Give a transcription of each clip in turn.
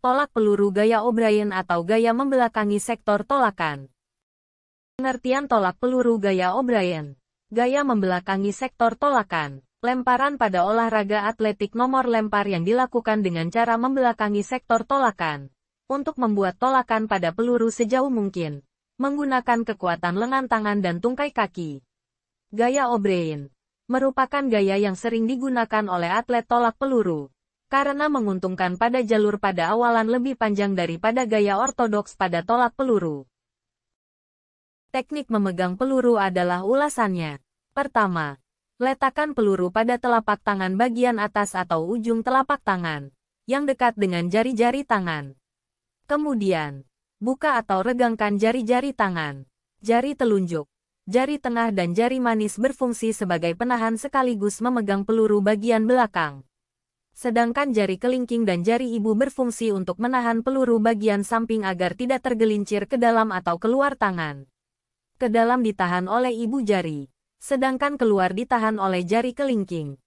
Tolak peluru gaya O'Brien atau gaya membelakangi sektor tolakan. Pengertian tolak peluru gaya O'Brien. Gaya membelakangi sektor tolakan. Lemparan pada olahraga atletik nomor lempar yang dilakukan dengan cara membelakangi sektor tolakan. Untuk membuat tolakan pada peluru sejauh mungkin. Menggunakan kekuatan lengan tangan dan tungkai kaki. Gaya O'Brien. Merupakan gaya yang sering digunakan oleh atlet tolak peluru. Karena menguntungkan pada jalur pada awalan lebih panjang daripada gaya ortodoks pada tolak peluru. Teknik memegang peluru adalah ulasannya. Pertama, letakkan peluru pada telapak tangan bagian atas atau ujung telapak tangan, yang dekat dengan jari-jari tangan. Kemudian, buka atau regangkan jari-jari tangan. Jari telunjuk, jari tengah dan jari manis berfungsi sebagai penahan sekaligus memegang peluru bagian belakang. Sedangkan jari kelingking dan jari ibu berfungsi untuk menahan peluru bagian samping agar tidak tergelincir ke dalam atau keluar tangan. Ke dalam ditahan oleh ibu jari, sedangkan keluar ditahan oleh jari kelingking.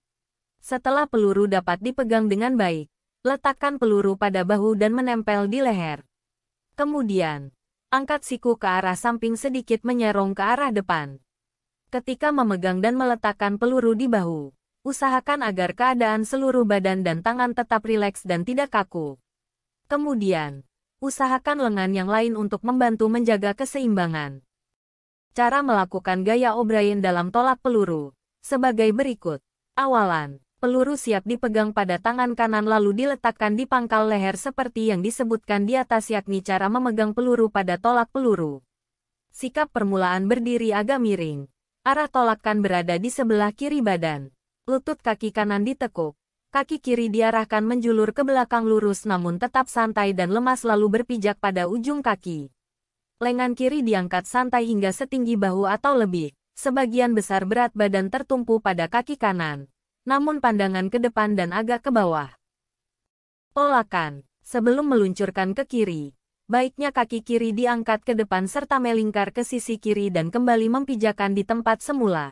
Setelah peluru dapat dipegang dengan baik, letakkan peluru pada bahu dan menempel di leher. Kemudian, angkat siku ke arah samping sedikit menyerong ke arah depan. Ketika memegang dan meletakkan peluru di bahu, usahakan agar keadaan seluruh badan dan tangan tetap rileks dan tidak kaku. Kemudian, usahakan lengan yang lain untuk membantu menjaga keseimbangan. Cara melakukan gaya O'Brien dalam tolak peluru, sebagai berikut. Awalan, peluru siap dipegang pada tangan kanan lalu diletakkan di pangkal leher seperti yang disebutkan di atas yakni cara memegang peluru pada tolak peluru. Sikap permulaan berdiri agak miring. Arah tolakan berada di sebelah kiri badan. Lutut kaki kanan ditekuk, kaki kiri diarahkan menjulur ke belakang lurus namun tetap santai dan lemas lalu berpijak pada ujung kaki. Lengan kiri diangkat santai hingga setinggi bahu atau lebih, sebagian besar berat badan tertumpu pada kaki kanan, namun pandangan ke depan dan agak ke bawah. Tolakan, sebelum meluncurkan ke kiri, baiknya kaki kiri diangkat ke depan serta melingkar ke sisi kiri dan kembali mempijakan di tempat semula.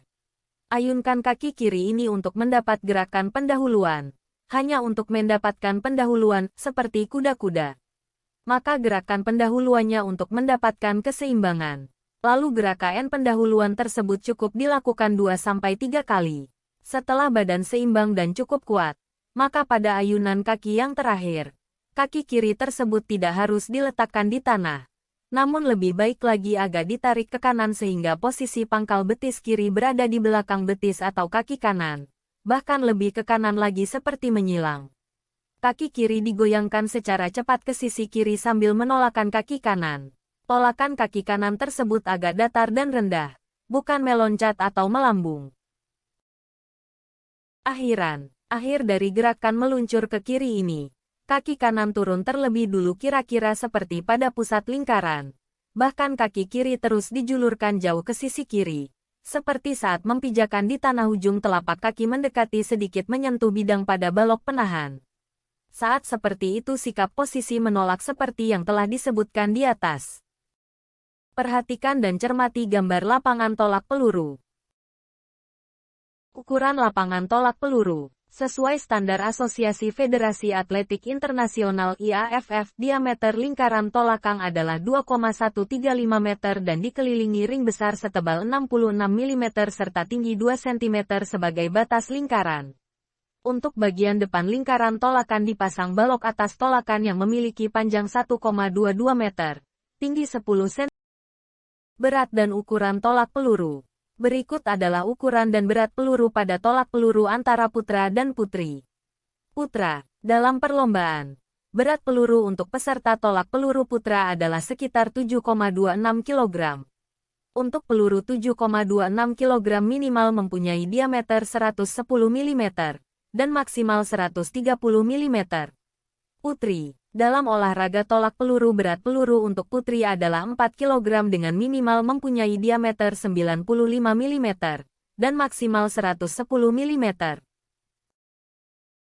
Ayunkan kaki kiri ini untuk mendapat gerakan pendahuluan. Hanya untuk mendapatkan pendahuluan, seperti kuda-kuda. Maka gerakan pendahuluannya untuk mendapatkan keseimbangan. Lalu gerakan pendahuluan tersebut cukup dilakukan 2-3 kali. Setelah badan seimbang dan cukup kuat, maka pada ayunan kaki yang terakhir, kaki kiri tersebut tidak harus diletakkan di tanah. Namun lebih baik lagi agak ditarik ke kanan sehingga posisi pangkal betis kiri berada di belakang betis atau kaki kanan. Bahkan lebih ke kanan lagi seperti menyilang. Kaki kiri digoyangkan secara cepat ke sisi kiri sambil menolakkan kaki kanan. Tolakan kaki kanan tersebut agak datar dan rendah, bukan meloncat atau melambung. Akhir dari gerakan meluncur ke kiri ini. Kaki kanan turun terlebih dulu kira-kira seperti pada pusat lingkaran. Bahkan kaki kiri terus dijulurkan jauh ke sisi kiri. Seperti saat mempijakan di tanah ujung telapak kaki mendekati sedikit menyentuh bidang pada balok penahan. Saat seperti itu sikap posisi menolak seperti yang telah disebutkan di atas. Perhatikan dan cermati gambar lapangan tolak peluru. Ukuran lapangan tolak peluru. Sesuai standar Asosiasi Federasi Atletik Internasional IAFF, diameter lingkaran tolakang adalah 2,135 meter dan dikelilingi ring besar setebal 66 mm serta tinggi 2 cm sebagai batas lingkaran. Untuk bagian depan lingkaran tolakan dipasang balok atas tolakan yang memiliki panjang 1,22 meter, tinggi 10 cm. Berat dan ukuran tolak peluru. Berikut adalah ukuran dan berat peluru pada tolak peluru antara putra dan putri. Putra, dalam perlombaan, berat peluru untuk peserta tolak peluru putra adalah sekitar 7,26 kg. Untuk peluru 7,26 kg minimal mempunyai diameter 110 mm, dan maksimal 130 mm. Putri, dalam olahraga tolak peluru berat peluru untuk putri adalah 4 kg dengan minimal mempunyai diameter 95 mm, dan maksimal 110 mm.